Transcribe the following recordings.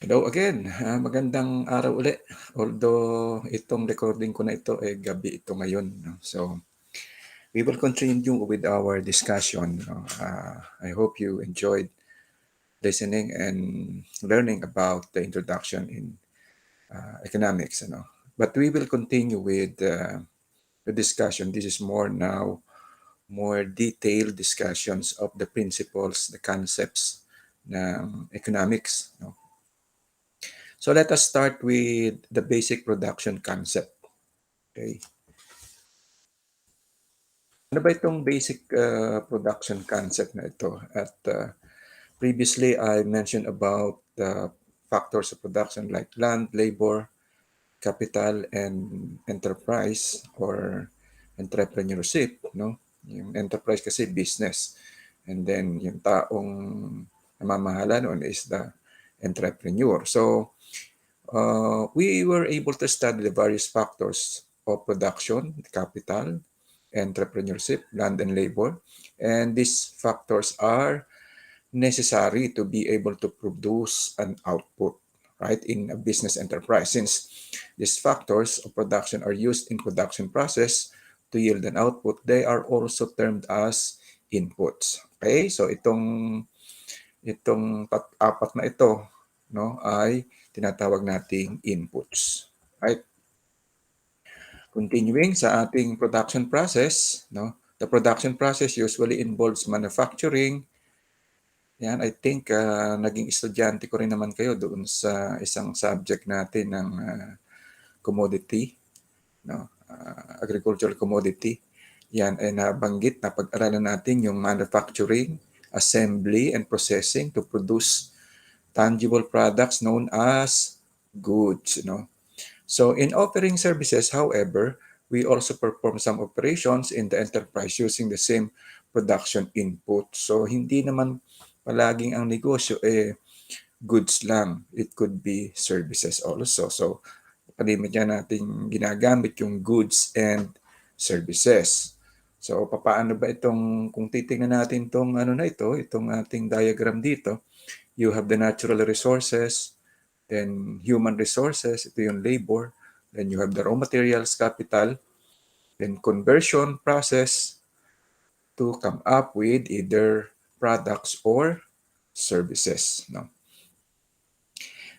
Hello again, magandang araw uli. Although itong recording ko na ito, gabi ito ngayon, 'no. So, we will continue with our discussion, 'no. I hope you enjoyed listening and learning about the introduction in economics, But we will continue with the discussion. This is more detailed discussions of the principles, the concepts ng economics, no. So let us start with the basic production concept. Okay. Ano ba itong basic production concept na ito? At previously, I mentioned about the factors of production like land, labor, capital, and enterprise or entrepreneurship, no? Yung enterprise kasi business. And then yung taong namamahala noon is the entrepreneur. So, we were able to study the various factors of production, capital, entrepreneurship, land and labor. And these factors are necessary to be able to produce an output, right, in a business enterprise. Since these factors of production are used in production process to yield an output, they are also termed as inputs. Okay, so itong apat na ito, no, ay tinatawag nating inputs. Right? Continuing sa ating production process, no? The production process usually involves manufacturing. Yan, I think naging estudyante ko rin naman kayo doon sa isang subject natin ng commodity, no? Agricultural commodity. Yan ay nabanggit na pag-aralan natin yung manufacturing, assembly, and processing to produce tangible products known as goods, no? So in offering services, however, we also perform some operations in the enterprise using the same production input. So hindi naman palaging ang negosyo goods lang. It could be services also. So palimit yan natin ginagamit yung goods and services. So paano ba itong, kung titingnan natin itong itong ating diagram dito, you have the natural resources, then human resources, ito yung labor, then you have the raw materials, capital, then conversion process to come up with either products or services. No?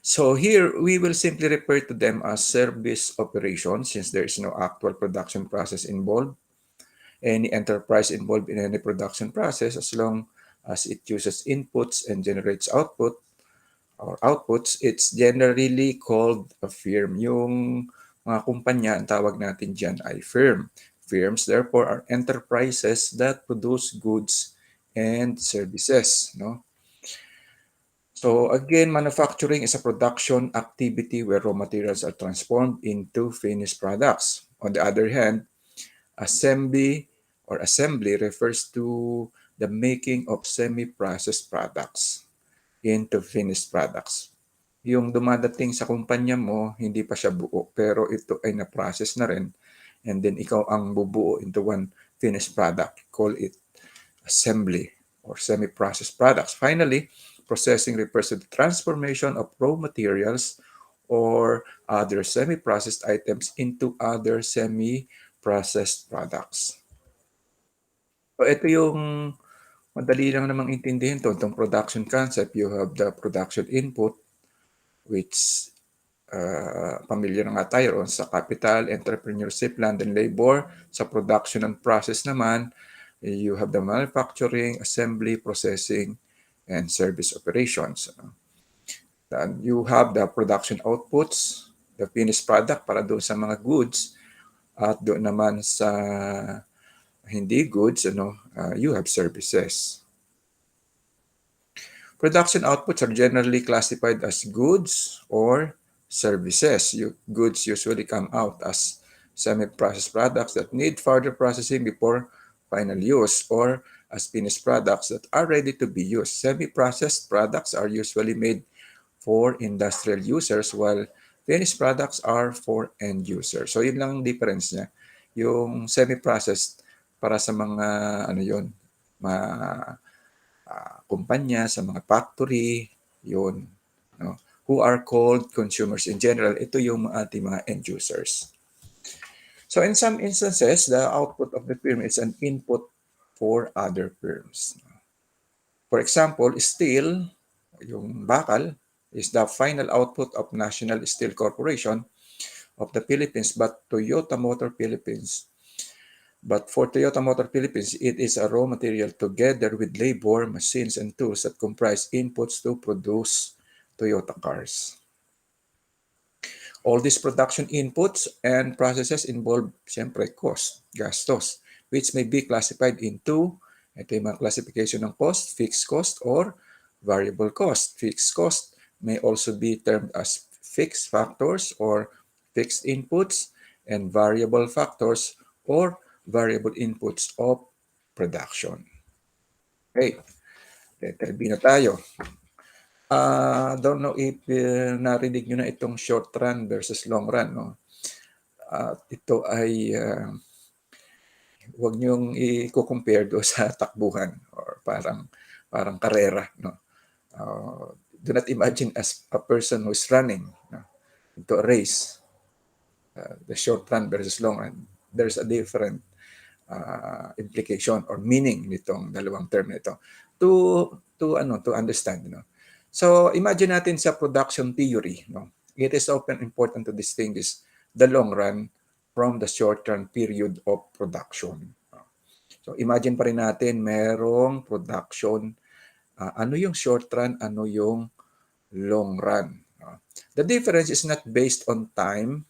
So here, we will simply refer to them as service operations since there is no actual production process involved. Any enterprise involved in any production process, as long as it uses inputs and generates output, or outputs, it's generally called a firm. Yung mga kumpanya, ang tawag natin dyan ay firm. Firms, therefore, are enterprises that produce goods and services. No? So again, manufacturing is a production activity where raw materials are transformed into finished products. On the other hand, assembly refers to the making of semi-processed products into finished products. Yung dumadating sa kumpanya mo, hindi pa siya buo, pero ito ay na-process na rin, and then ikaw ang bubuo into one finished product. Call it assembly or semi-processed products. Finally, processing refers to the transformation of raw materials or other semi-processed items into other semi-processed products. So ito yung madali lang namang intindihin to, itong production concept. You have the production input, which pamilyar nga tayo ron sa capital, entrepreneurship, land and labor. Sa production and process naman, you have the manufacturing, assembly, processing, and service operations. Then you have the production outputs, the finished product para doon sa mga goods, at doon naman sa hindi goods, you have services. Production outputs are generally classified as goods or services. Goods usually come out as semi-processed products that need further processing before final use, or as finished products that are ready to be used. Semi-processed products are usually made for industrial users, while finished products are for end users. So yun lang ang difference niya. Yung semi-processed para sa mga kumpanya, sa mga factory, yun. No? who are called consumers in general. Ito yung ating mga end users. So in some instances, the output of the firm is an input for other firms. For example, steel, yung bakal, is the final output of National Steel Corporation of the Philippines, but Toyota Motor Philippines. But for Toyota Motor Philippines, it is a raw material together with labor, machines, and tools that comprise inputs to produce Toyota cars. All these production inputs and processes involve, siyempre, cost, gastos, which may be classified into, ito yung mga classification ng cost, fixed cost, or variable cost. Fixed cost may also be termed as fixed factors or fixed inputs, and variable factors or variable inputs of production. Okay, letter B na tayo. Don't know if narinig nyo na itong short run versus long run. No? Ito ay huwag nyong i-compare do sa takbuhan or parang karera. No? Do not imagine as a person who's running into a race. The short run versus long run. There's a different implication or meaning nitong dalawang term nito to understand. So imagine natin sa production theory, it is often important to distinguish the long run from the short run period of production. So imagine pa rin natin merong production, ano yung short run, ano yung long run. The difference is not based on time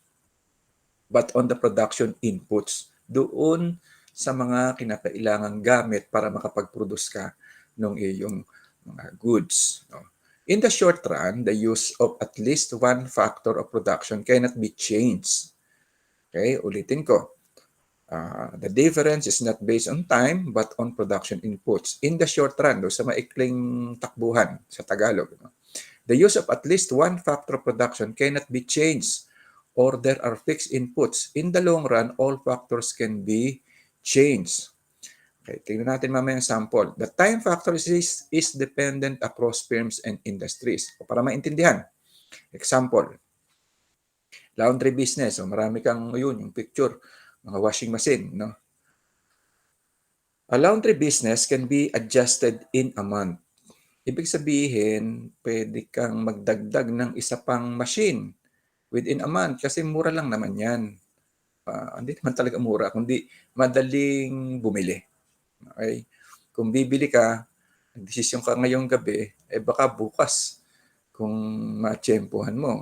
but on the production inputs. Doon sa mga kinakailangang gamit para makapag-produce ka ng iyong mga goods. In the short run, the use of at least one factor of production cannot be changed. Okay, ulitin ko. The difference is not based on time but on production inputs. In the short run, sa maikling takbuhan sa Tagalog, the use of at least one factor of production cannot be changed or there are fixed inputs. In the long run, all factors can be changed. Okay, tingnan natin mamaya yung sample. The time factor is dependent across firms and industries. O para maintindihan. Example, laundry business. So marami kang yung picture, mga washing machine. No? A laundry business can be adjusted in a month. Ibig sabihin, pwede kang magdagdag ng isa pang machine within a month kasi mura lang naman yan. Hindi naman talaga mura, kundi madaling bumili. Okay? Kung bibili ka, desisyon ka ngayong gabi, baka bukas, kung matsyempohan mo,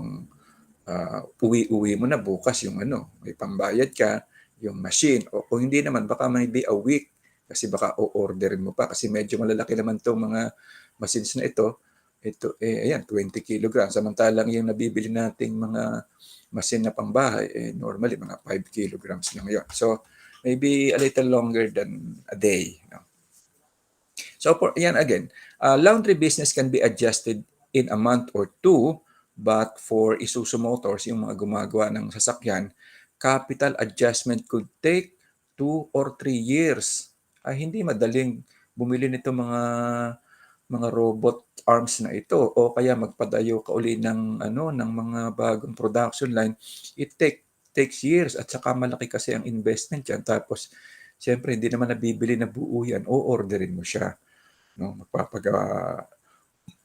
uwi-uwi mo na bukas yung may pambayad ka, yung machine. O kung hindi naman, baka maybe a week, kasi baka o-orderin mo pa, kasi medyo malalaki naman itong mga machines na ito. Ito, ayan, 20 kilograms. Samantalang yung nabibili nating mga machine na pangbahay, normally mga 5 kilograms lang yun. So, maybe a little longer than a day. No? So, yan again, laundry business can be adjusted in a month or two, but for Isuzu Motors, yung mga gumagawa ng sasakyan, capital adjustment could take 2 or 3 years. Hindi madaling bumili nito mga robot arms na ito o kaya magpadayo ka uli ng mga bagong production line. It takes years at saka malaki kasi ang investment yan. Tapos siyempre hindi naman nabibili na buo yan o orderin mo siya. No,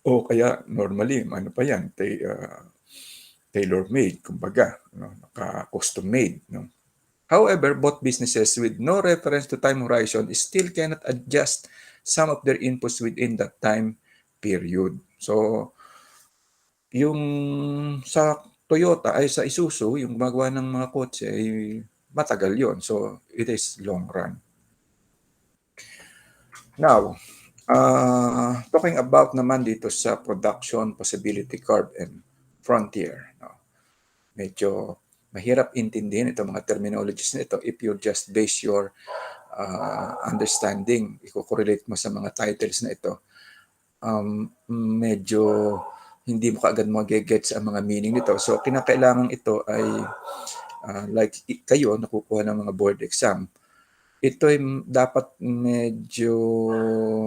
o kaya normally pa yan, tailor-made, kumbaga, naka-custom made. No? However, both businesses with no reference to time horizon still cannot adjust some of their inputs within that time period. So, yung sa Toyota ay sa Isuzu, yung gumagawa ng mga kotse ay matagal yon. So, it is long run. Now, talking about naman dito sa production possibility curve and frontier. No? Medyo mahirap intindihin itong mga terminologies na ito if you just base your understanding, i-correlate mo sa mga titles na ito. Medyo hindi mo kaagad mag-gets ang mga meaning nito. So, kinakailangan ito ay like kayo, nakukuha ng mga board exam. ito ay dapat medyo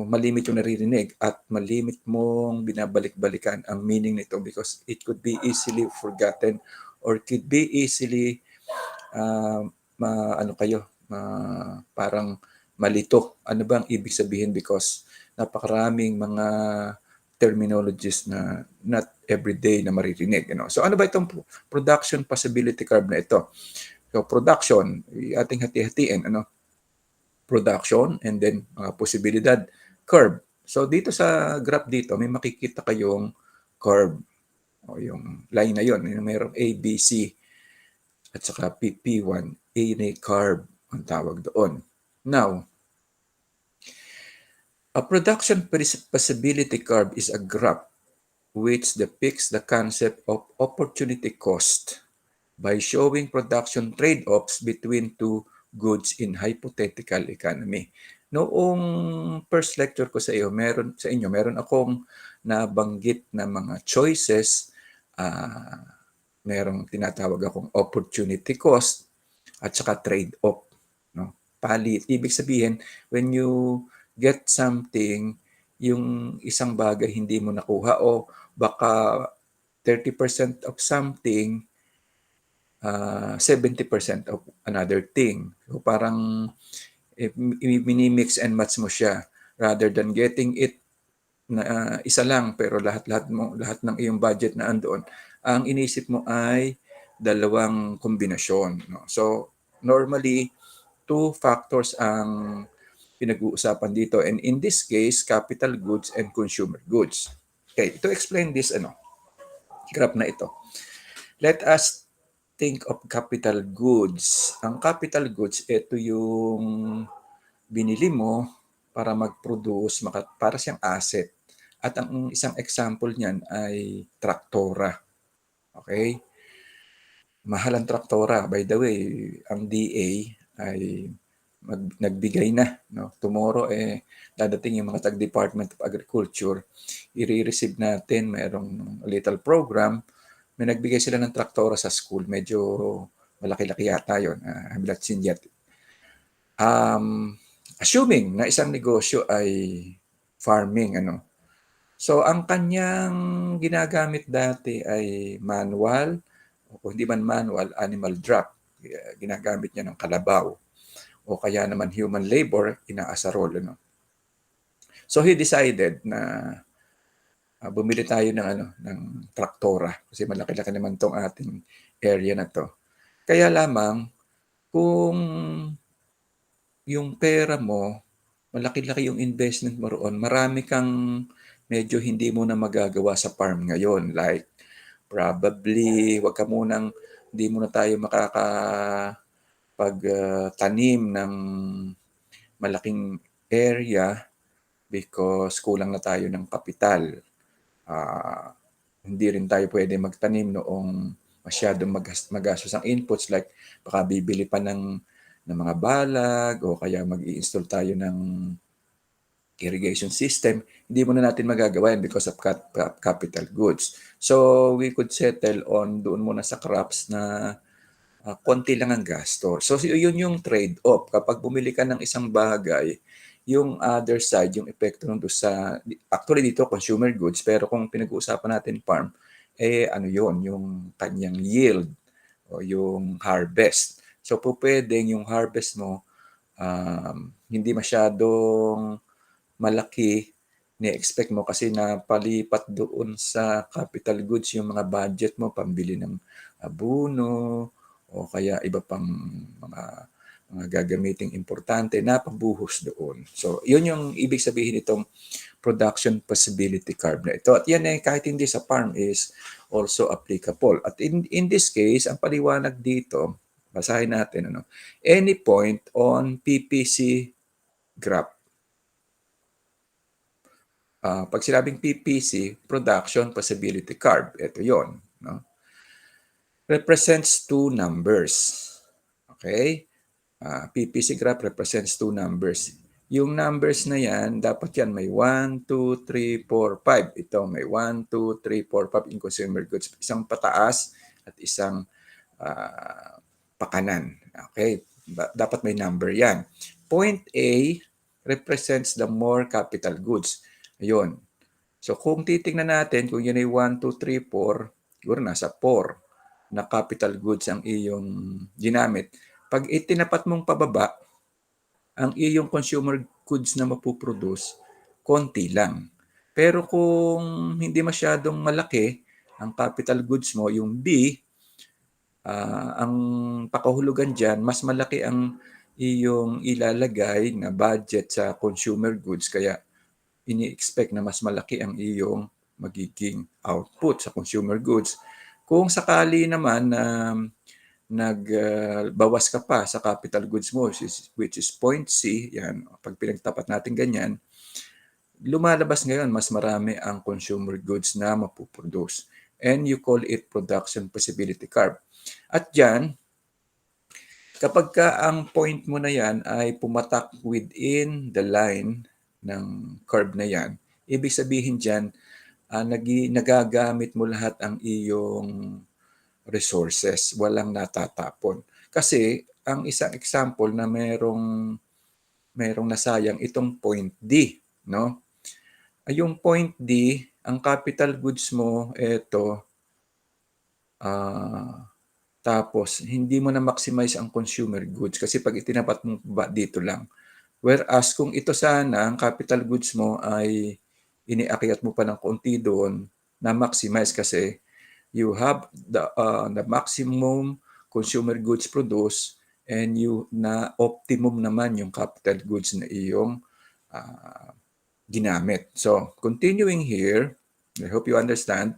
malimit yung naririnig at malimit mong binabalik-balikan ang meaning nito because it could be easily forgotten or could be easily ano kayo, parang malito. Ano bang ibig sabihin because napakaraming mga terminologies na not everyday na maririnig. So ano ba itong production possibility curve na ito? So production, ating hati-hatiin. Production and then posibilidad curve. So dito sa graph dito, may makikita kayong curve. O yung line na yun, yung mayroong A, B, C at saka P1, A na curve ang tawag doon. Now, a production possibility curve is a graph which depicts the concept of opportunity cost by showing production trade-offs between two goods in hypothetical economy. Noong first lecture ko sa inyo, meron akong nabanggit na mga choices. Merong tinatawag akong opportunity cost at saka trade-off. Palit. Ibig sabihin, when you get something, yung isang bagay hindi mo nakuha o baka 30% of something, 70% of another thing. So parang mini-mix and match mo siya rather than getting it na isa lang pero lahat ng iyong budget na andoon, ang inisip mo ay dalawang kombinasyon. So normally, two factors ang pinag-uusapan dito and in this case, capital goods and consumer goods. Okay, to explain this graph na ito. Let us think of capital goods. Ang capital goods, ito yung binili mo para mag-produce, para siyang asset. At ang isang example niyan ay traktora. Okay? Mahal ang traktora. By the way, ang DA ay nagbigay na. Tomorrow, dadating yung mga tag-Department of Agriculture. I-receive natin, mayroong little program. May nagbigay sila ng traktora sa school. Medyo malaki-laki yata yun. I'm not seen yet. Assuming na isang negosyo ay farming, So, ang kanyang ginagamit dati ay manual, o hindi man manual, animal drop. Ginagamit niya ng kalabaw. O kaya naman human labor, inaasarol. So, he decided na bumili tayo ng traktora kasi malaki-laki naman tong ating area na to. Kaya lamang, kung yung pera mo, malaki-laki yung investment mo roon, marami kang medyo hindi mo na magagawa sa farm ngayon. Like, probably, hindi mo na tayo makakapagtanim ng malaking area because kulang na tayo ng kapital. Hindi rin tayo pwede magtanim noong masyadong magastos ang inputs like baka bibili pa ng mga balag o kaya mag-i-install tayo ng irrigation system. Hindi mo na natin magagawa yan because of capital goods. So we could settle on doon muna sa crops na konti lang ang gasto. So yun yung trade-off. Kapag bumili ka ng isang bagay, yung other side, yung epekto nung sa, actually dito consumer goods, pero kung pinag-uusapan natin farm, yun, yung kanyang yield o yung harvest. So pwedeng yung harvest mo hindi masyadong malaki ni-expect mo kasi napalipat doon sa capital goods yung mga budget mo, pambili ng abono o kaya iba pang mga gagamiting importante na pabuhos doon. So, yun yung ibig sabihin itong production possibility curve na ito. At yan kahit hindi sa farm is also applicable. At in this case, ang paliwanag dito, basahin natin, any point on PPC graph. Pag sinabing PPC, production possibility curve, ito yon, represents two numbers. Okay? PPC graph represents two numbers. Yung numbers na yan, dapat yan may 1, 2, 3, 4, 5. Ito may 1, 2, 3, 4, 5 in consumer goods. Isang pataas at isang pakanan. Okay? Dapat may number yan. point A represents the more capital goods. Ayun. So kung titingnan natin, kung yun ay 1, 2, 3, 4, siguro nasa 4 na capital goods ang iyong ginamit. Pag itinapat mong pababa, ang iyong consumer goods na mapuproduce, konti lang. Pero kung hindi masyadong malaki, ang capital goods mo, yung B, ang pakahulugan dyan, mas malaki ang iyong ilalagay na budget sa consumer goods. Kaya ini-expect na mas malaki ang iyong magiging output sa consumer goods. Kung sakali naman na nagbawas ka pa sa capital goods mo, which is point C, yan, pag pinagtapat natin ganyan, lumalabas ngayon mas marami ang consumer goods na mapuproduce. And you call it production possibility curve. At dyan, kapag ka ang point mo na yan ay pumatak within the line ng curve na yan, ibig sabihin dyan, nagagamit mo lahat ang iyong resources, walang natatapon. Kasi ang isang example na merong nasayang itong point D, no? Yung point D, ang capital goods mo ito, tapos hindi mo na maximize ang consumer goods kasi pag itinapat mo ba dito lang. Whereas kung ito sana, ang capital goods mo ay iniakyat mo pa ng konti doon, na maximize kasi you have the maximum consumer goods produced and you na optimum naman yung capital goods na iyong ginamit. So, continuing here, I hope you understand.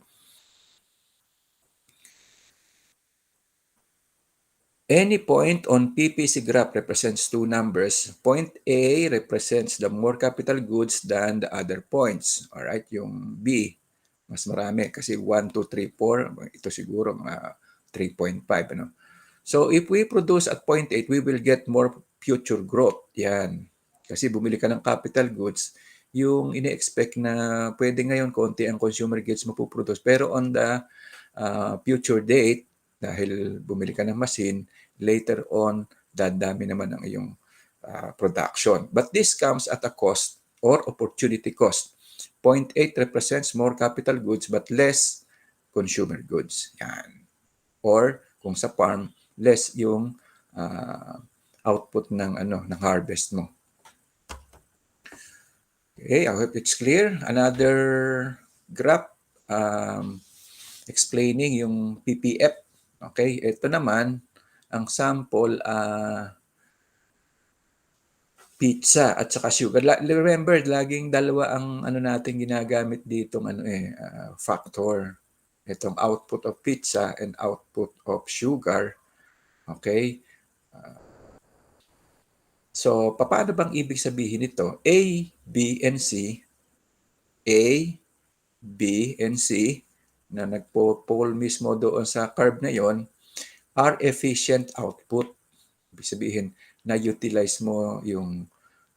Any point on PPC graph represents two numbers. Point A represents the more capital goods than the other points. All right, yung B, mas marami kasi 1, 2, 3, 4. Ito siguro mga 3.5. Ano? So if we produce at point 8, we will get more future growth. Yan. Kasi bumili ka ng capital goods, yung ine-expect na pwede ngayon konti ang consumer goods mapuproduce. Pero on the future date, dahil bumili ka ng machine, later on, dadami naman ang iyong production. But this comes at a cost or opportunity cost. Point 8 represents more capital goods but less consumer goods. Yan. Or kung sa farm, less yung output ng ng harvest mo. Okay, I hope it's clear. Another graph explaining yung PPF. Okay, ito naman ang sample pizza at saka sugar. Remember, laging dalawa ang natin ginagamit ditong factor. Itong output of pizza and output of sugar. Okay? So, paano bang ibig sabihin nito? A, B, and C. A, B, and C na nagpo-pole mismo doon sa curve na yon are efficient output. Ibig sabihin, na-utilize mo yung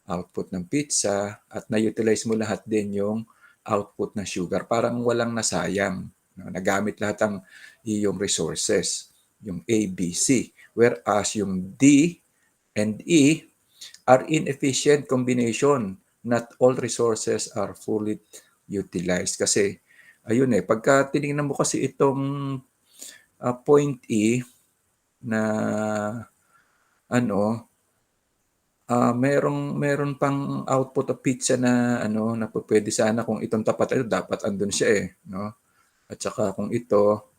output ng pizza at na-utilize mo lahat din yung output ng sugar. Parang walang nasayang. Nagamit lahat ang iyong resources, yung A, B, C. Whereas yung D and E are inefficient combination. Not all resources are fully utilized. Kasi, ayun pagka tinignan mo kasi itong point E na meron pang output of pizza na na pwede sana kung itong tapat ito dapat andun siya no? At saka kung ito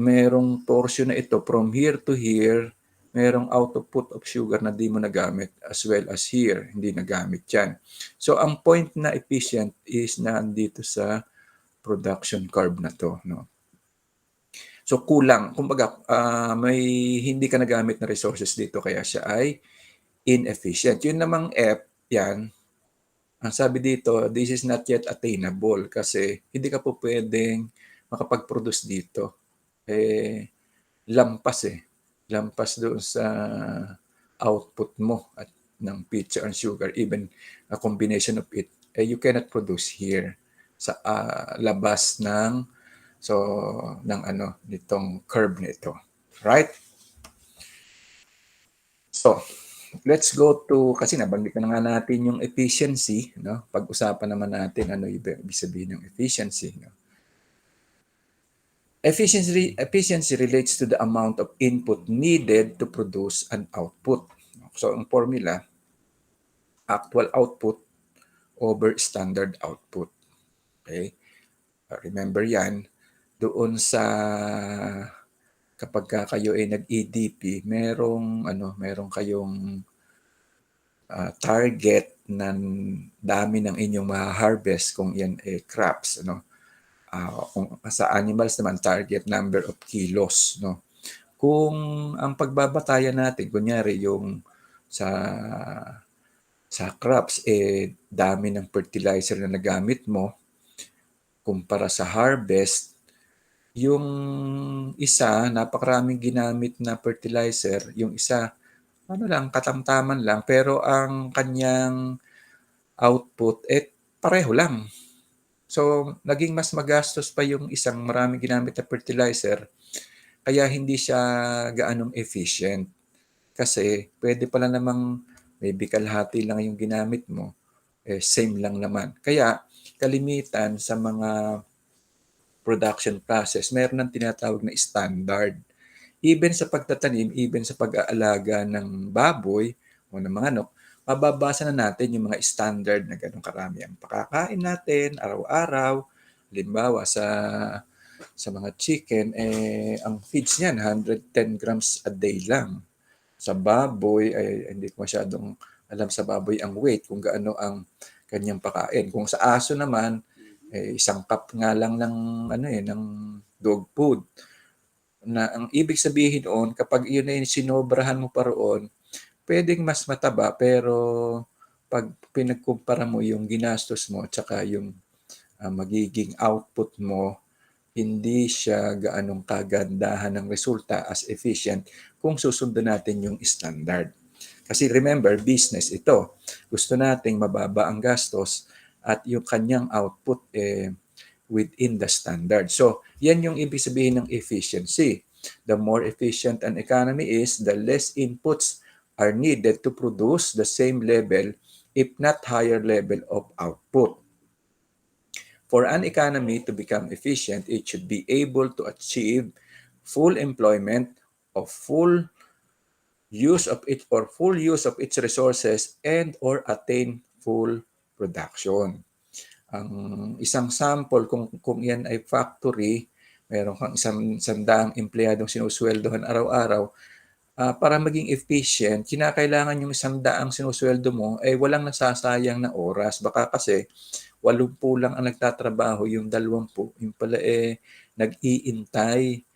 merong portion na ito from here to here, merong output of sugar na di mo nagamit as well as here, hindi nagamit yan. So ang point na efficient is nandito sa production curve na to, no? So kulang, kumbaga may hindi ka nagamit na resources dito kaya siya ay inefficient. Yun namang F, yan, ang sabi dito, this is not yet attainable kasi hindi ka po pwedeng makapag-produce dito. Lampas lampas doon sa output mo at ng pizza and sugar, even a combination of it, you cannot produce here sa labas ng nitong curve nito. Right? So, let's go to, kasi nabanggit na nga natin yung efficiency, no? Pag-usapan naman natin ano ibig sabihin ng efficiency, no? Efficiency relates to the amount of input needed to produce an output. So, ang formula, actual output over standard output. Okay? Remember yan, doon sa kapag kayo ay nag-EDP, merong kayong target ng dami ng inyong ma-harvest kung yan crops, ano. Kung sa animals naman, target number of kilos, no. Kung ang pagbabatayan natin, kunyari yung sa crops, dami ng fertilizer na nagamit mo kumpara sa harvest, yung isa, napakaraming ginamit na fertilizer, yung isa, katamtaman lang, pero ang kanyang output, pareho lang. So, naging mas magastos pa yung isang maraming ginamit na fertilizer, kaya hindi siya gaanong efficient. Kasi, pwede pala namang maybe kalahati lang yung ginamit mo, same lang naman. Kaya, kalimitan sa mga production process, meron ng tinatawag na standard. Even sa pagtatanim, even sa pag-aalaga ng baboy o ng mga manok, mababasa na natin yung mga standard na ganun karami ang pakakain natin araw-araw. Halimbawa sa mga chicken, ang feeds niyan 110 grams a day lang. Sa baboy ay hindi ko masyadong alam sa baboy ang weight kung gaano ang kanyang pakain. Kung sa aso naman, isang cup nga lang ng dog food. Na ang ibig sabihin noon, kapag yun ay sinobrahan mo pa roon, pwedeng mas mataba, pero pag pinagkumpara mo yung ginastos mo at saka yung magiging output mo, hindi siya gaanong kagandahan ng resulta as efficient kung susundan natin yung standard. Kasi remember, business ito. Gusto nating mababa ang gastos at yung kanyang output within the standard. So, yan yung ibig sabihin ng efficiency. The more efficient an economy is, the less inputs are needed to produce the same level, if not higher level of output. For an economy to become efficient, it should be able to achieve full employment of full full use of its resources and or attain full production. Ang isang sample, kung yan ay factory, meron kang sandaang empleyadong sinusweldohan araw-araw, para maging efficient, kinakailangan yung 100 sinusweldo mo ay walang nasasayang na oras. Baka kasi 80 lang ang nagtatrabaho, yung 20, yung pala nag-iintay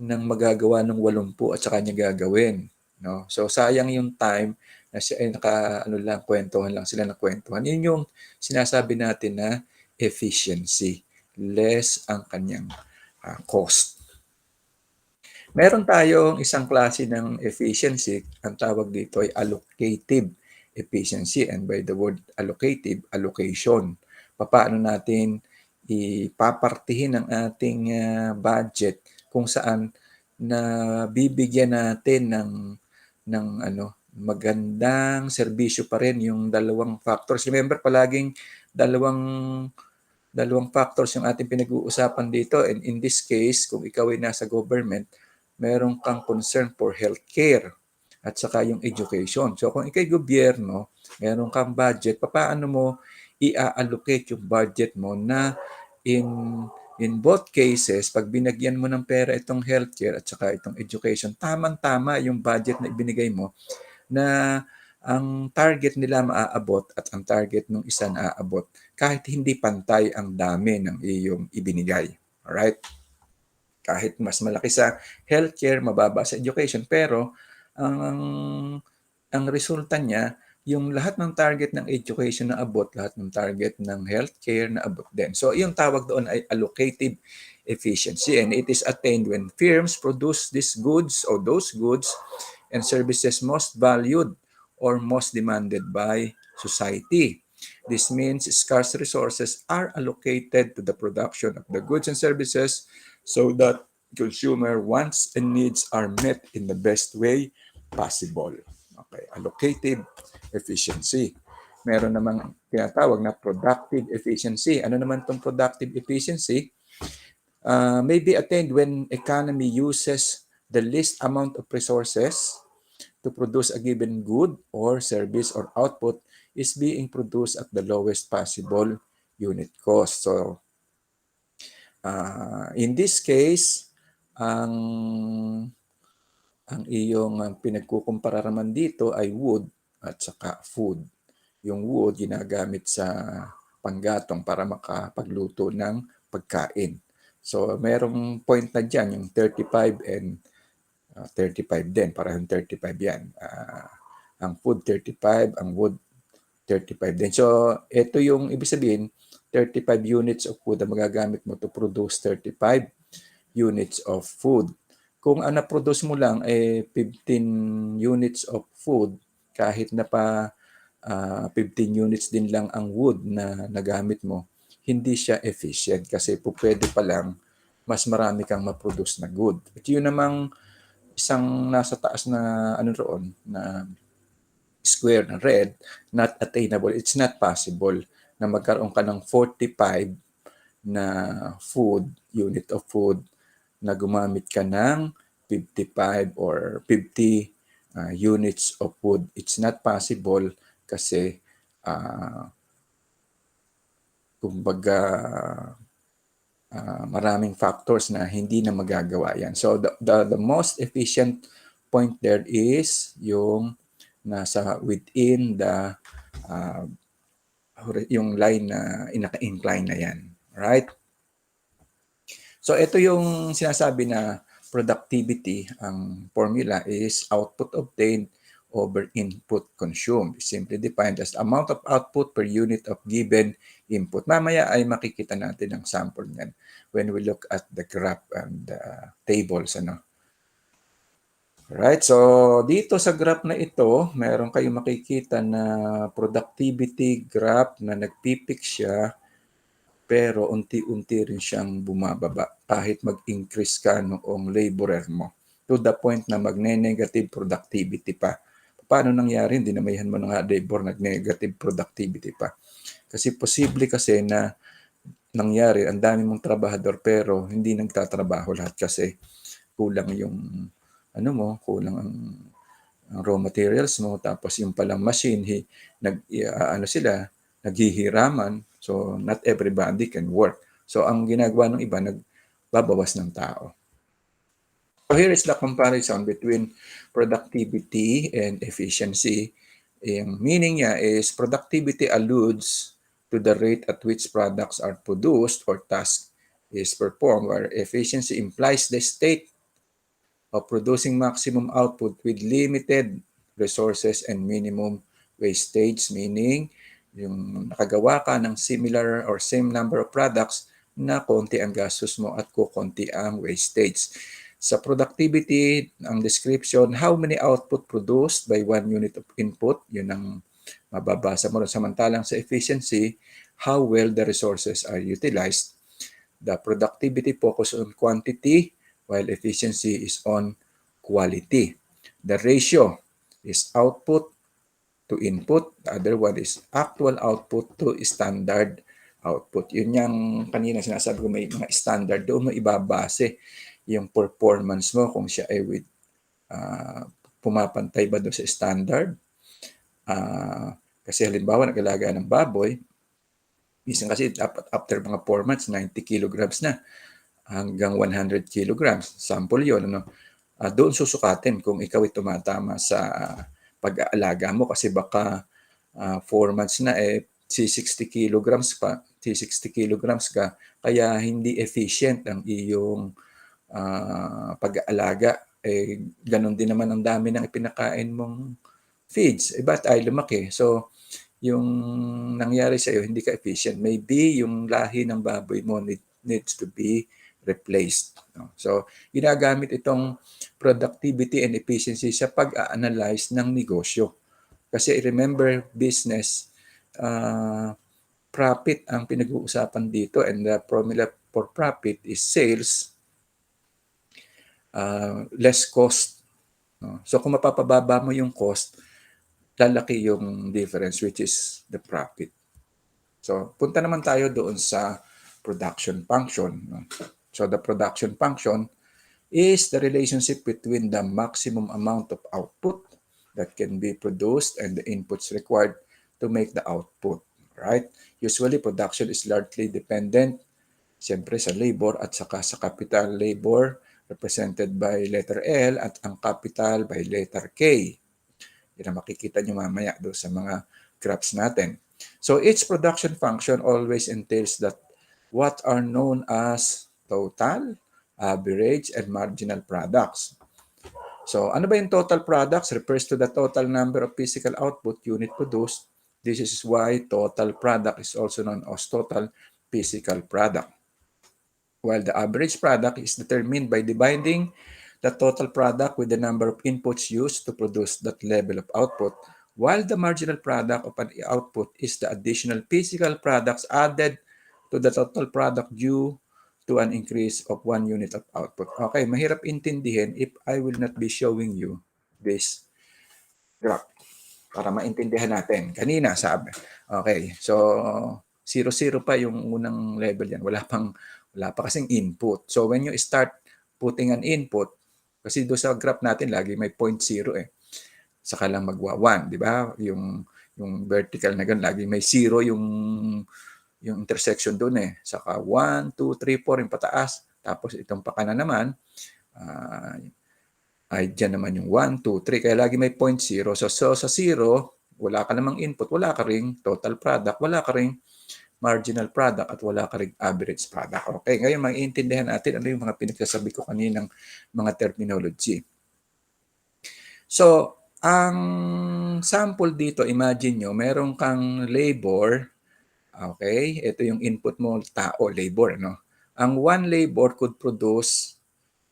ng magagawa ng 80 at saka niya gagawin. No? So sayang yung time na siya ay kwentuhan lang sila na kwentuhan. Yun yung sinasabi natin na efficiency. Less ang kanyang cost. Meron tayong isang klase ng efficiency, ang tawag dito ay allocative efficiency. And by the word allocative, allocation. Paano natin ipapartihin ang ating budget kung saan na bibigyan natin ng magandang serbisyo pa rin yung dalawang factors. Remember, palaging dalawang factors yung ating pinag-uusapan dito. And in this case, kung ikaw ay nasa government, meron kang concern for healthcare at saka yung education. So kung ikay gobyerno, meron kang budget, paano mo i-allocate yung budget mo na in both cases, pag binagyan mo ng pera itong healthcare at saka itong education, tamang-tama yung budget na ibinigay mo na ang target nila maaabot at ang target ng isa naaabot kahit hindi pantay ang dami ng iyong ibinigay. Alright? Kahit mas malaki sa healthcare, mababa sa education, pero ang resulta niya, yung lahat ng target ng education na abot, lahat ng target ng healthcare na abot din. So, yung tawag doon ay allocative efficiency, and it is attained when firms produce these goods or those goods and services most valued or most demanded by society. This means scarce resources are allocated to the production of the goods and services so that consumer wants and needs are met in the best way possible. Okay, allocative efficiency. Meron namang tinatawag na productive efficiency. Ano naman itong productive efficiency? May be attained when economy uses the least amount of resources to produce a given good or service or output is being produced at the lowest possible unit cost. So, in this case, ang iyong pinagkukumpara naman dito ay wood at saka food. Yung wood ginagamit sa panggatong para makapagluto ng pagkain. So, merong point na dyan, yung 35 and 35 din. Parang 35 yan. Ang food 35, ang wood 35 din. So, ito yung ibig sabihin, 35 units of food ang magagamit mo to produce 35 units of food. Kung ang na-produce mo lang 15 units of food, kahit na pa 15 units din lang ang wood na nagamit mo, hindi siya efficient kasi pwede pa lang mas marami kang ma-produce na good. At yun namang isang nasa taas na ano roon, na square na red, not attainable. It's not possible na magkaroon ka ng 45 na unit of food na gumamit ka ng 55 or 50 units of food. It's not possible kasi kumbaga maraming factors na hindi na magagawa yan. So the most efficient point there is yung nasa within the yung line na naka-incline na yan. Right? So ito yung sinasabi na productivity. Ang formula is output obtained over input consumed. Simply defined as amount of output per unit of given input. Mamaya ay makikita natin ang sample niyan when we look at the graph and the tables. Right, so dito sa graph na ito, meron kayong makikita na productivity graph na nagpipik siya pero unti-unti rin siyang bumababa kahit mag-increase ka noong laborer mo to the point na magne-negative productivity pa. Paano nangyari? Dinamihan mo ng labor, nag-negative productivity pa. Kasi posible kasi na nangyari, ang dami mong trabahador pero hindi nagtatrabaho lahat kasi kulang yung kulang ang raw materials mo, tapos yung palang machine, naghihiraman, so not everybody can work. So ang ginagawa ng iba, nagbabawas ng tao. So here is the comparison between productivity and efficiency. Yung meaning niya is productivity alludes to the rate at which products are produced or task is performed, where efficiency implies the state of producing maximum output with limited resources and minimum wastage, meaning yung nakagawa ka ng similar or same number of products na konti ang gastos mo at kukonti ang wastage. Sa productivity, ang description, how many output produced by 1 unit of input, yun ang mababasa mo. Samantalang sa efficiency, how well the resources are utilized. The productivity focus on quantity, while efficiency is on quality. The ratio is output to input. The other one is actual output to standard output. Yun yung kanina sinasabi ko, may mga standard doon mo ibabase yung performance mo kung siya ay with pumapantay ba doon sa standard. Kasi halimbawa nag-alaga ng baboy, minsan kasi after mga 4 months, 90 kilograms na hanggang 100 kilograms. Sample yun. Doon susukatin kung ikaw ay tumatama sa pag-aalaga mo kasi baka 4 months na si 60 kilograms ka, kaya hindi efficient ang iyong pag-aalaga. Ganon din naman ang dami ng ipinakain mong feeds. Ba't ay lumaki? So, yung nangyari sa'yo, hindi ka efficient. Maybe yung lahi ng baboy mo needs to be replaced. So, ginagamit itong productivity and efficiency sa pag-a-analyze ng negosyo. Kasi remember, business, profit ang pinag-uusapan dito, and the formula for profit is sales less cost. So, kung mapapababa mo yung cost, lalaki yung difference, which is the profit. So, punta naman tayo doon sa production function. So, the production function is the relationship between the maximum amount of output that can be produced and the inputs required to make the output. Right? Usually, production is largely dependent, siyempre, sa labor at saka sa capital. Labor represented by letter L at ang capital by letter K. Yan ang makikita nyo mamaya doon sa mga graphs natin. So each production function always entails that what are known as total, average, and marginal products. So ano ba yung total products? Refers to the total number of physical output unit produced. This is why total product is also known as total physical product. While the average product is determined by dividing the total product with the number of inputs used to produce that level of output, while the marginal product of an output is the additional physical products added to the total product due to an increase of 1 unit of output. Okay, mahirap intindihin if I will not be showing you this graph para maintindihan natin. Kanina sabi, okay, so 0 pa yung unang level yan. Wala pa kasing input. So when you start putting an input, kasi doon sa graph natin lagi may 0.0 eh. Saka lang magwa 1, di ba? Yung vertical na ganun, lagi may 0 yung intersection doon eh. Saka 1, 2, 3, 4 yung pataas. Tapos itong pakanan naman, ay dyan naman yung 1, 2, 3. Kaya lagi may 0.0. So sa 0, wala ka namang input, wala ka ring total product, wala ka ring marginal product, at wala ka ring average product. Okay, ngayon maiintindihan natin ano yung mga pinagsasabi ko kaninang mga terminology. So, ang sample dito, imagine nyo, meron kang labor. Okay, ito yung input mo, tao, labor. No? Ang one labor could produce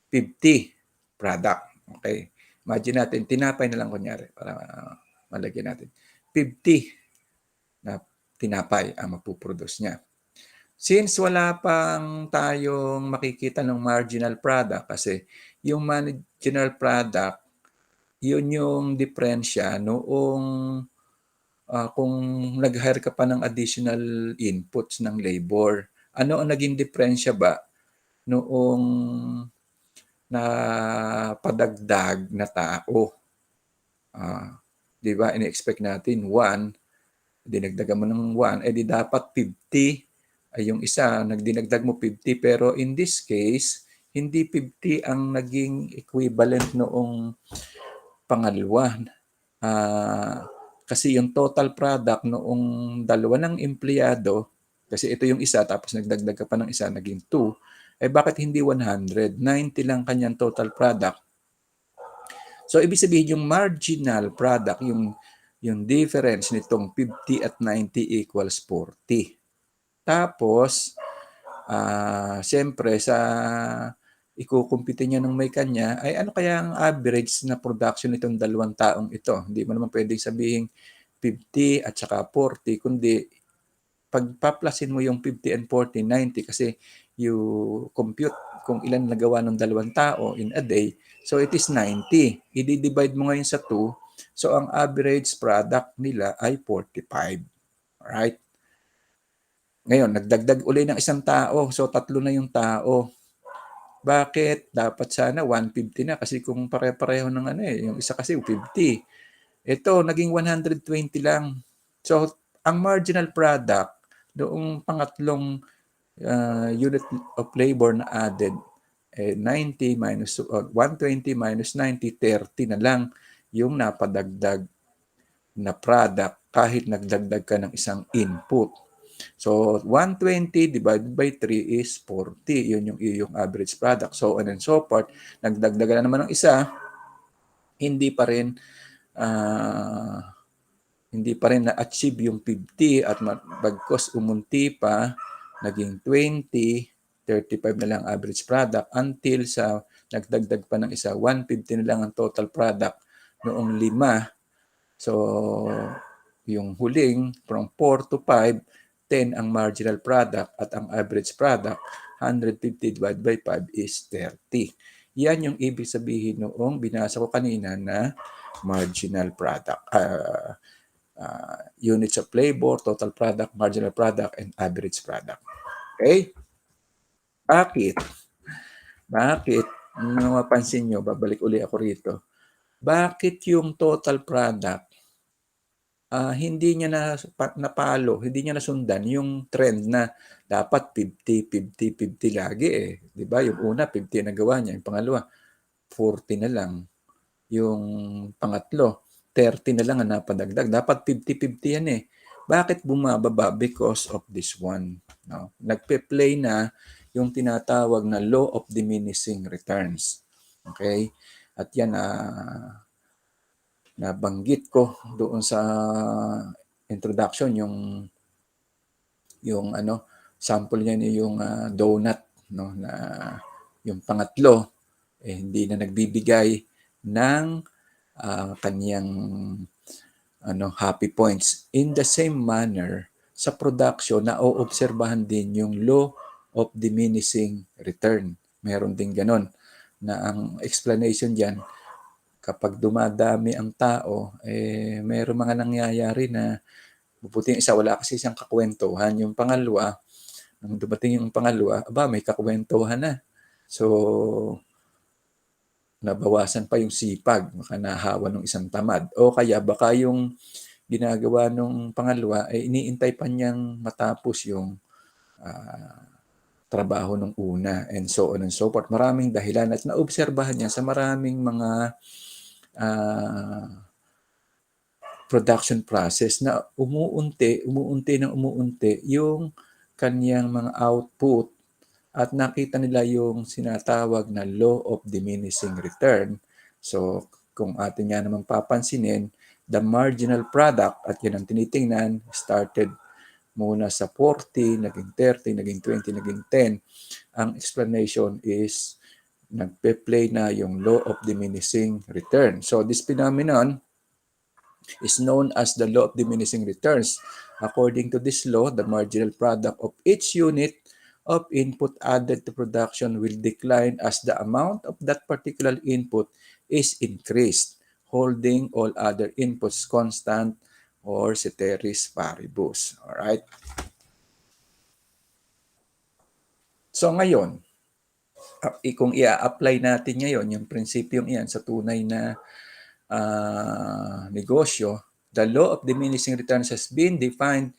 50 product. Okay, imagine natin, tinapay na lang kunyari para malagyan natin. 50 na tinapay ang mapuproduce niya. Since wala pang tayong makikita ng marginal product, kasi yung marginal product, yun yung diferensya noong kung nag-hire ka pa ng additional inputs ng labor. Ano ang naging diferensya ba noong na padagdag na tao? Di ba? Ini-expect natin 1, dinagdagan mo ng 1, di dapat 50. Ay yung isa, nagdinagdag mo 50, pero in this case, hindi 50 ang naging equivalent noong pangalawa. Kasi yung total product noong dalawa ng empleyado, kasi ito yung isa, tapos nagdagdag ka pa ng isa, naging 2, bakit hindi 100? 90 lang kanyang total product. So, ibig sabihin yung marginal product, yung difference nitong 50 at 90 equals 40. Tapos, siyempre, sa ikukumpite niya ng may kanya, ay ano kaya ang average na production nitong dalawang taong ito? Hindi mo naman pwedeng sabihin 50 at saka 40, kundi pagpaplasin mo yung 50 and 40, 90, kasi you compute kung ilan nagawa ng dalawang tao in a day. So it is 90. I-divide mo ngayon sa 2. So ang average product nila ay 45. Alright? Ngayon, nagdagdag uli ng isang tao. So 3 na yung tao. Bakit? Dapat sana 150 na, kasi kung pare-pareho ng yung isa kasi 50. Ito, naging 120 lang. So ang marginal product noong pangatlong unit of labor na added, 90 minus 120 minus 90, 30 na lang yung napadagdag na product kahit nagdagdag ka ng isang input. So 120 divided by 3 is 40. Yun yung iyong average product. So on and so forth. Nagdagdagan na naman ng isa, hindi pa rin na-achieve yung 50 at bagkos umunti pa, naging 20, 35 na lang average product until sa nagdagdag pa ng isa, 150 na lang ang total product noong 5. So, yung huling, from 4 to 5, 10 ang marginal product at ang average product, 150 divided by 5 is 30. Yan yung ibig sabihin noong binasa ko kanina na marginal product. Units of labor, total product, marginal product, and average product. Okay? Bakit? Bakit? Nung mapansin nyo, babalik uli ako rito. Bakit yung total product, hindi niya napalo, hindi niya nasundan yung trend na dapat 50, 50, 50 lagi eh. Di ba? Yung una, 50 na gawa niya. Yung pangalawa, 40 na lang. Yung pangatlo, 30 na lang ang napadagdag. Dapat 50-50 yan eh. Bakit bumababa? Because of this one. No? Nagpe-play na yung tinatawag na law of diminishing returns. Okay? At yan, nabanggit ko doon sa introduction, yung sample niya ni yung donut, no, na yung pangatlo hindi na nagbibigay ng kanyang happy points. In the same manner, sa production, naoobserbahan din yung law of diminishing return. Meron din ganon na ang explanation diyan, kapag dumadami ang tao, meron mga nangyayari na bubuti yung isa, wala kasi isang kakwentuhan. Yung pangalawa, nung dumating yung pangalawa, may kakwentuhan na. So, nabawasan pa yung sipag, baka nahawa ng isang tamad. O kaya baka yung ginagawa nung pangalawa ay iniintay pa niyang matapos yung trabaho nung una, and so on and so forth. Maraming dahilan at naobserbahan niya sa maraming mga production process na umuunti yung kanyang mga output, at nakita nila yung sinatawag na law of diminishing return. So, kung atin nga naman papansinin, the marginal product, at yun ang tinitingnan, started muna sa 40, naging 30, naging 20, naging 10. Ang explanation is nagpe-play na yung law of diminishing return. So, this phenomenon is known as the law of diminishing returns. According to this law, the marginal product of each unit of input added to production will decline as the amount of that particular input is increased, holding all other inputs constant or ceteris paribus. Alright? So ngayon, kung i-apply natin ngayon yung prinsipyong iyan sa tunay na negosyo, the law of diminishing returns has been defined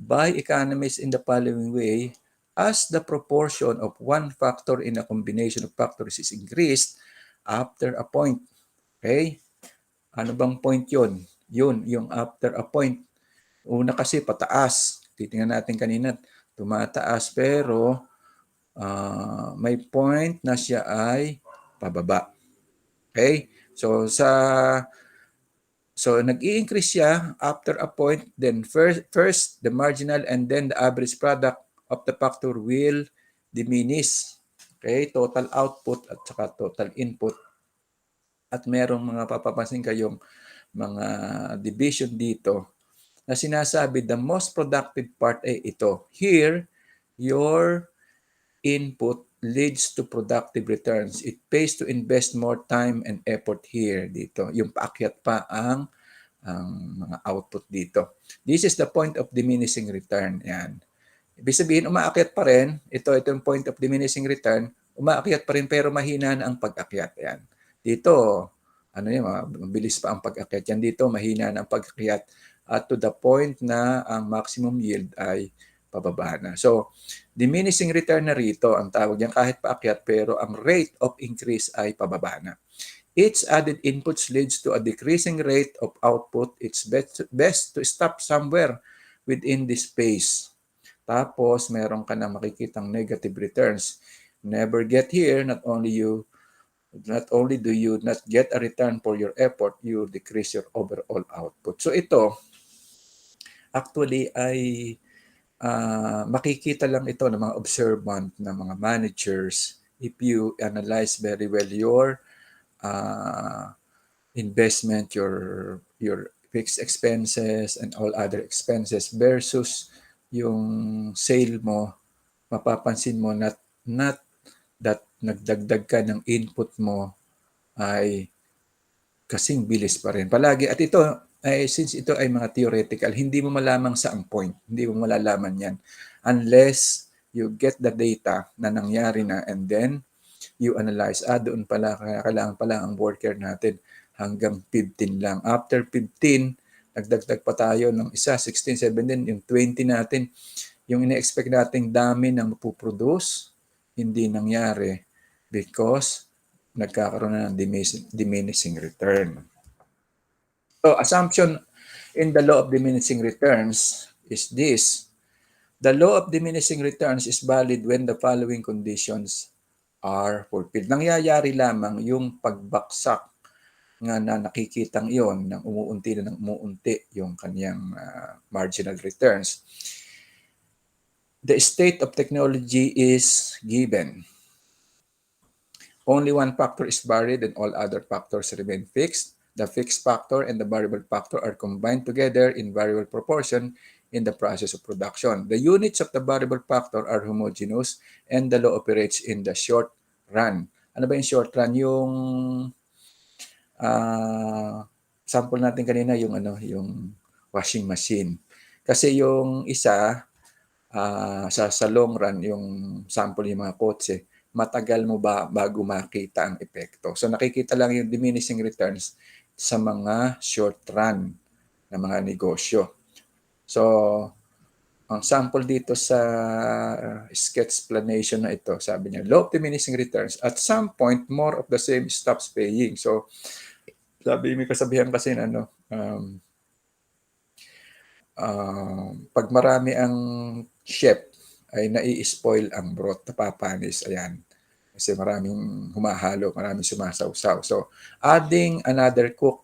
by economists in the following way: as the proportion of one factor in a combination of factors is increased after a point. Okay? Ano bang point yun? Yun, yung after a point. Una kasi pataas. Titingnan natin kanina, tumataas, pero may point na siya ay pababa. Okay? So nag-i-increase siya after a point, then first the marginal and then the average product of the factor will diminish. Okay? Total output at saka total input. At merong mga papapansin kayong mga division dito na sinasabi the most productive part ay ito. Here, your input leads to productive returns. It pays to invest more time and effort here dito. Yung paakyat pa ang mga output dito. This is the point of diminishing return. Yan. Ibig sabihin, umaakyat pa rin. Ito yung point of diminishing return. Umaakyat pa rin pero mahina na ang pag-akyat. Yan. Dito, mabilis pa ang pag-akyat. Yan dito, mahina na ang pag-akyat. At to the point na ang maximum yield ay pababa na. So, diminishing return na rito ang tawag yan, kahit paakyat pero ang rate of increase ay pababa na. Each added inputs leads to a decreasing rate of output. It's best to stop somewhere within this space. Tapos, meron ka na makikitang negative returns. Never get here, not only do you not get a return for your effort, you decrease your overall output. So ito, actually ay makikita lang ito ng mga observant na mga managers if you analyze very well your investment, your fixed expenses and all other expenses versus yung sale mo, mapapansin mo not that nagdagdag ka ng input mo ay kasing bilis pa rin. Palagi, at ito, ay since ito ay mga theoretical, hindi mo malamang saang point. Hindi mo malalaman yan. Unless you get the data na nangyari na and then you analyze. Doon pala, kailangan pala ang worker natin hanggang 15 lang. After 15, nagdagdag pa tayo ng isa, 16, 17, yung 20 natin. Yung ina-expect nating dami ng mapuproduce, hindi nangyari because nagkakaroon na ng diminishing return. So, assumption in the law of diminishing returns is this. The law of diminishing returns is valid when the following conditions are fulfilled. Nangyayari lamang yung pagbaksak nga na nakikitang iyon ng umuunti na ng umuunti yung kanyang marginal returns. The state of technology is given. Only one factor is varied and all other factors remain fixed. The fixed factor and the variable factor are combined together in variable proportion in the process of production. The units of the variable factor are homogeneous and the law operates in the short run. Ano ba yung short run? Yung sample natin kanina, yung washing machine. Kasi yung isa, sa long run, yung sample yung mga kotse, matagal mo ba bago makita ang epekto. So nakikita lang yung diminishing returns sa mga short run na mga negosyo. So, ang sample dito sa sketch explanation na ito, sabi niya, low diminishing returns. At some point, more of the same stops paying. So, sabi, may kasabihan kasi na, pag marami ang chef, ay nai-spoil ang broth, napapanis. Ayan. Kasi maraming humahalo, maraming sumasawsaw. So, adding another cook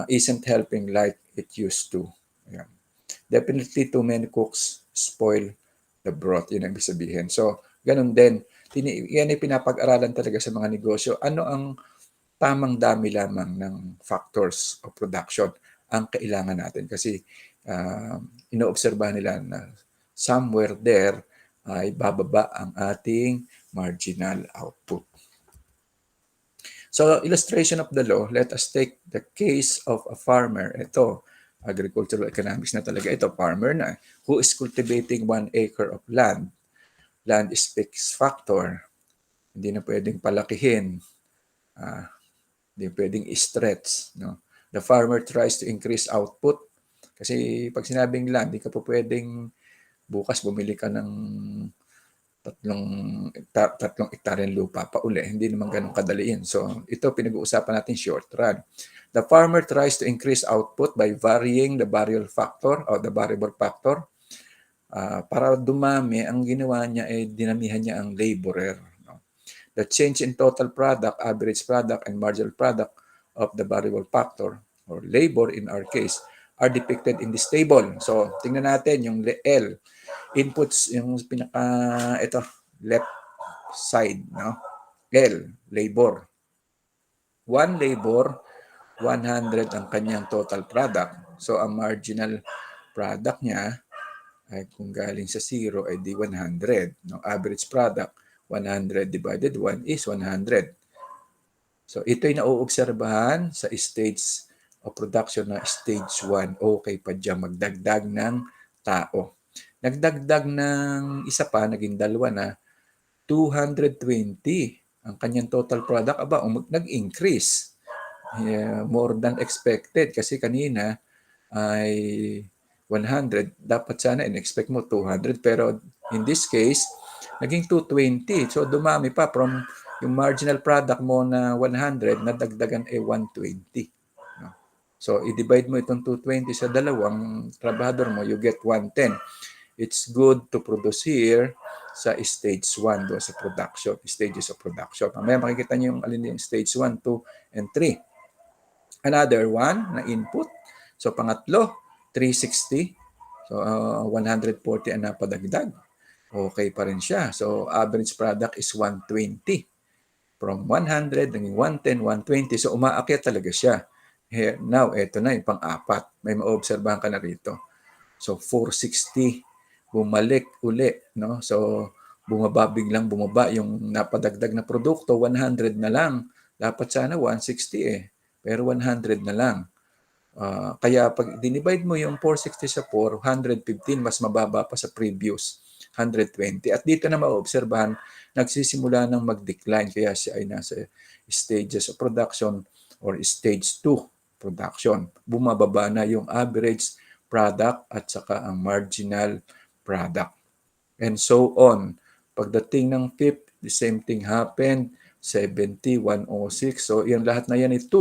isn't helping like it used to. Ayan. Definitely too many cooks spoil the broth. Yun ang ibig sabihin. So, ganun din. Yan ay pinapag-aralan talaga sa mga negosyo. Ano ang tamang dami lamang ng factors of production ang kailangan natin? Kasi inoobserbahan nila na somewhere there ay bababa ang ating marginal output. So, illustration of the law, let us take the case of a farmer. Ito, agricultural economics na talaga ito, farmer na, who is cultivating 1 acre of land. Land is fixed factor. Hindi na pwedeng palakihin. Hindi pwedeng i-stretch. No? The farmer tries to increase output. Kasi pag sinabing land, hindi ka po pwedeng bukas bumili ka ng tatlong hektarya lupa pa uli. Hindi naman ganun kadaliin. So, ito pinag-uusapan natin short run. The farmer tries to increase output by varying the variable factor or the variable factor. Para dumami, ang ginawa niya ay dinamihan niya ang laborer. No? The change in total product, average product, and marginal product of the variable factor or labor in our case are depicted in this table. So, tingnan natin yung L. Inputs, yung ito, left side, no? L, labor. 1 labor, 100 ang kanyang total product. So, ang marginal product niya ay kung galing sa 0 ay di 100. No? Average product, 100 divided 1 is 100. So, ito'y nauobserbahan sa stage of production na stage 1. Okay pa dyan magdagdag ng tao. Nagdagdag ng isa pa, naging dalawa na, 220 ang kanyang total product. Nag-increase. More than expected kasi kanina ay 100. Dapat sana in-expect mo 200 pero in this case, naging 220. So dumami pa from yung marginal product mo na 100, nadagdagan ay 120. No? So i-divide mo itong 220 sa dalawang trabahador mo, you get 110. It's good to produce here sa stage 1 do sa production, stages of production. Mamaya makikita niyo yung alin yung stage 1, 2, and 3. Another one na input. So pangatlo, 360. So 140 ang napadagdag. Okay pa rin siya. So average product is 120. From 100, naging 110, 120. So umaakyat talaga siya. Here, now, eto na yung pang-apat. May maobserbahan ka na rito. So 460. Bumalik uli. No? So biglang bumaba yung napadagdag na produkto, 100 na lang. Dapat sana 160 eh, pero 100 na lang. Kaya pag dinivide mo yung 460 sa 4, 115, mas mababa pa sa previous 120. At dito na maobserbahan, nagsisimula ng mag-decline. Kaya siya ay nasa stages of production or stage 2 production. Bumababa na yung average product at saka ang marginal product. And so on. Pagdating ng fifth, the same thing happened. 70, 106. So, yan lahat na yan ay 2.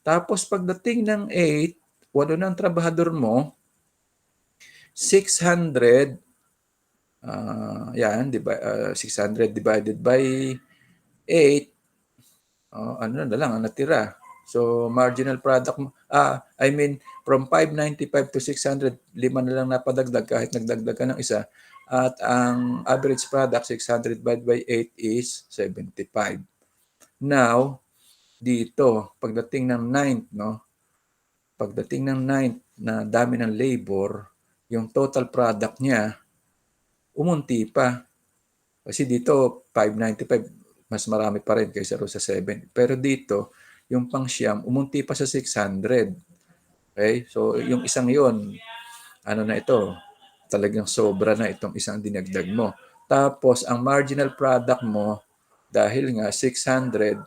Tapos pagdating ng 8, walo ng trabahador mo, 600, yan, 600 divided by 8, ano na lang ang natira. So, marginal product mo, from 595 to 600, 5 na lang napadagdag kahit nagdagdag ka ng isa. At ang average product, 600 divided by 8 is 75. Now, dito, pagdating ng 9th, no? Pagdating ng 9th na dami ng labor, yung total product niya, umunti pa. Kasi dito, 595, mas marami pa rin kaysa sa 7. Pero dito, yung pang-siyam, umunti pa sa 600. Okay? So, yung isang yon, ano na ito, talagang sobra na itong isang dinagdag mo. Tapos, ang marginal product mo, dahil nga 600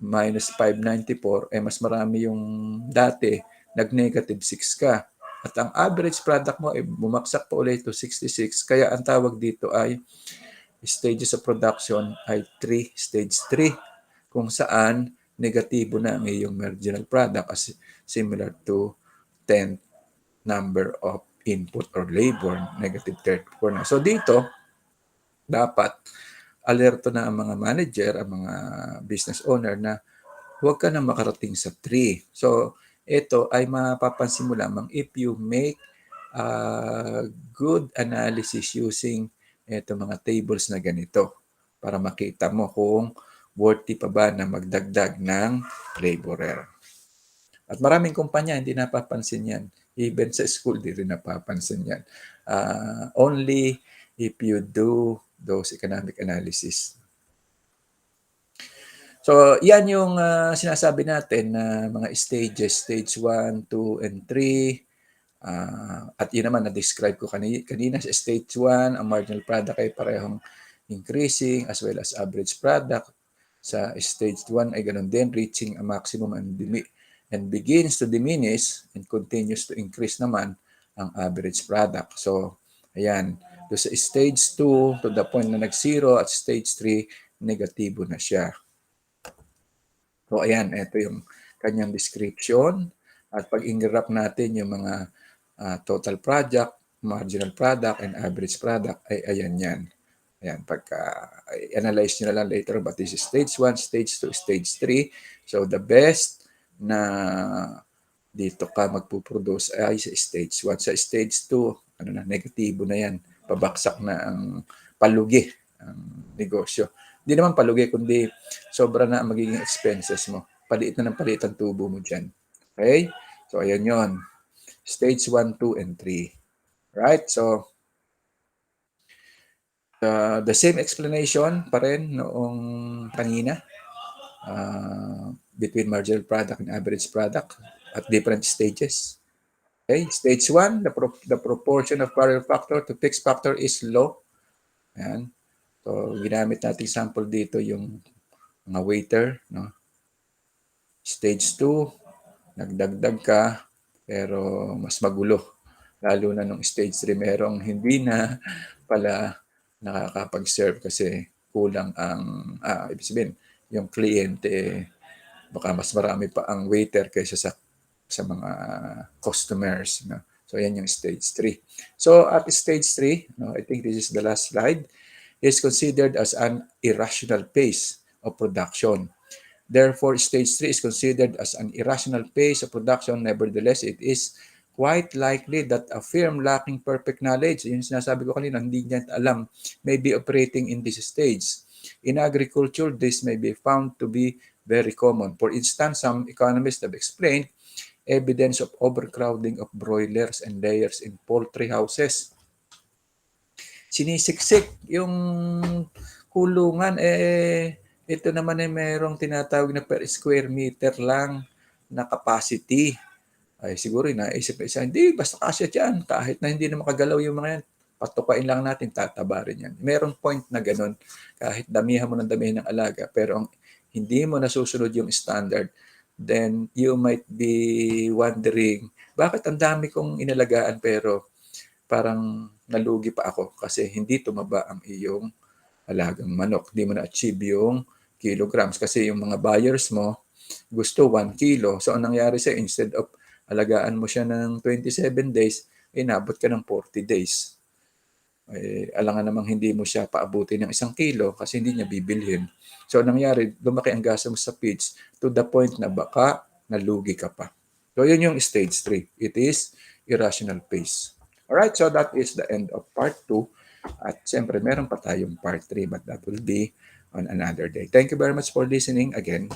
minus 594, mas marami yung dati, nag-negative 6 ka. At ang average product mo ay bumagsak pa ulit to 66. Kaya ang tawag dito ay stages of production ay stage 3, kung saan negatibo na ang iyong marginal product as similar to 10th number of input or labor, negative 34 na. So dito, dapat alerto na ang mga manager, ang mga business owner na huwag ka na makarating sa 3. So ito ay mapapansin mo lamang if you make good analysis using ito mga tables na ganito para makita mo kung worthy pa ba na magdagdag ng laborer. At maraming kumpanya hindi napapansin yan. Even sa school, di rin napapansin yan. Only if you do those economic analysis. So, yan yung sinasabi natin na mga stages, stage 1, 2, and 3. At yun naman, na-describe ko kanina sa stage 1, ang marginal product ay parehong increasing as well as average product. Sa stage 1 ay ganun din, reaching a maximum and begins to diminish and continues to increase naman ang average product. So, ayan. So, sa stage 2, to the point na nag-zero, at stage 3, negatibo na siya. So, ayan. Ito yung kanyang description. At pag in-graph natin yung mga total product, marginal product, and average product, ay ayan yan. Ayan, pagka-analyze nyo na lang later, but this is stage 1, stage 2, stage 3. So, the best na dito ka magpuproduce ay sa stage 1. Sa stage 2, negatibo na yan. Pabaksak na ang palugi, ang negosyo. Hindi naman palugi, kundi sobra na ang magiging expenses mo. Paliit na ng paliit ang tubo mo dyan. Okay? So, ayan yon. Stage 1, 2, and 3. Right? So, the same explanation pa rin noong kanina between marginal product and average product at different stages. Okay, stage 1, the proportion of variable factor to fixed factor is low. Ayan. So, ginamit natin sample dito yung mga waiter. No? Stage 2, nagdagdag ka, pero mas magulo. Lalo na nung stage 3, merong hindi na pala nakakapag-serve kasi kulang ang, ibig sabihin, yung kliyente, baka mas marami pa ang waiter kaysa sa mga customers. No? So, yan yung stage 3. So, at stage 3, no, I think this is the last slide, is considered as an irrational pace of production. Therefore, stage 3 is considered as an irrational pace of production. Nevertheless, it is quite likely that a firm lacking perfect knowledge, yung sinasabi ko kanina, hindi niya alam, may be operating in this stage. In agriculture, this may be found to be very common. For instance, some economists have explained evidence of overcrowding of broilers and layers in poultry houses. sinisiksik yung kulungan, ito naman ay mayroong tinatawag na per square meter lang na capacity. Ay siguro naisip ng isa, hindi, basta kasya dyan. Kahit na hindi na makagalaw yung mga yan, patukain lang natin, tataba rin yan. Merong point na ganun, kahit damihan mo ng damihan ng alaga, pero ang hindi mo nasusunod yung standard, then you might be wondering, bakit ang dami kong inalagaan pero parang nalugi pa ako kasi hindi tumaba ang iyong alagang manok. Hindi mo na-achieve yung kilograms kasi yung mga buyers mo gusto 1 kilo. So, ang nangyari sa instead of alagaan mo siya ng 27 days, inabot ka ng 40 days. Alangan namang hindi mo siya paabutin ng 1 kilo kasi hindi niya bibilhin. So, ang nangyari, lumaki ang gasa mo sa feeds to the point na baka nalugi ka pa. So, yun yung stage 3. It is irrational pace. Alright, so that is the end of part 2. At siyempre, meron pa tayong part 3 but that will be on another day. Thank you very much for listening again.